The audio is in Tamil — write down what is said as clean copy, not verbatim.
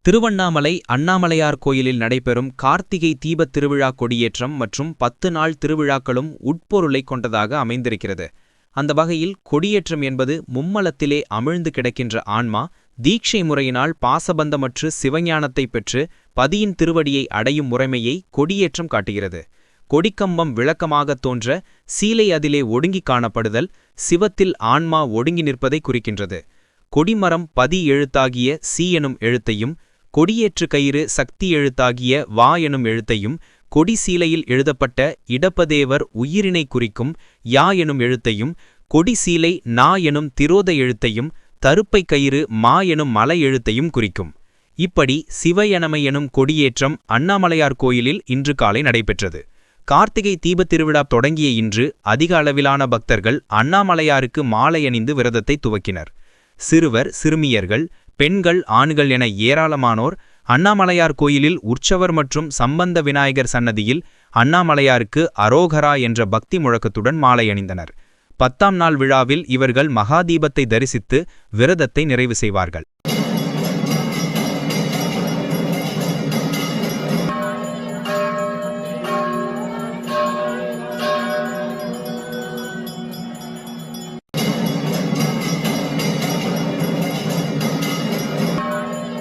திருவண்ணாமலை அண்ணாமலையார் கோயிலில் நடைபெறும் கார்த்திகை தீபத் திருவிழா கொடியேற்றம் மற்றும் 10 நாள் திருவிழாக்களும் உட்பொருளைக் கொண்டதாக அமைந்திருக்கிறது. அந்த வகையில் கொடியேற்றம் என்பது மும்மலத்திலே அமிழ்ந்து கிடக்கின்ற ஆன்மா தீட்சை முறையினால் பாசபந்தமற்று சிவஞானத்தைப் பெற்று பதியின் திருவடியை அடையும் முறைமையை கொடியேற்றம் காட்டுகிறது. கொடிக்கம்பம் விளக்கமாகத் தோன்ற சீலை அதிலே ஒடுங்கிக் காணப்படுதல் சிவத்தில் ஆன்மா ஒடுங்கி நிற்பதை குறிக்கின்றது. கொடிமரம் பதி எழுத்தாகிய சி எனும் எழுத்தையும் கொடியேற்று கயிறு சக்தி எழுத்தாகிய வா எனும் எழுத்தையும் கொடி சீலையில் எழுதப்பட்ட இடப்பதேவர் உயிரினை குறிக்கும் யா எனும் எழுத்தையும் கொடி சீலை நா எனும் திரோத எழுத்தையும் தருப்பை கயிறு மா எனும் மலை எழுத்தையும் குறிக்கும். இப்படி சிவயனமை எனும் கொடியேற்றம் அண்ணாமலையார் கோயிலில் இன்று காலை நடைபெற்றது. கார்த்திகை தீபத் திருவிழா தொடங்கிய இன்று அதிக அளவிலான பக்தர்கள் அண்ணாமலையாருக்கு மாலை அணிந்து விரதத்தை துவக்கினர். சிறுவர் சிறுமியர்கள் பெண்கள் ஆண்கள் என ஏராளமானோர் அண்ணாமலையார் கோயிலில் உற்சவர் மற்றும் சம்பந்த விநாயகர் சன்னதியில் அண்ணாமலையாருக்கு அரோகரா என்ற பக்தி முழக்கத்துடன் மாலை அணிந்தனர். 10ஆம் நாள் விழாவில் இவர்கள் மகாதீபத்தை தரிசித்து விரதத்தை நிறைவு செய்வார்கள்.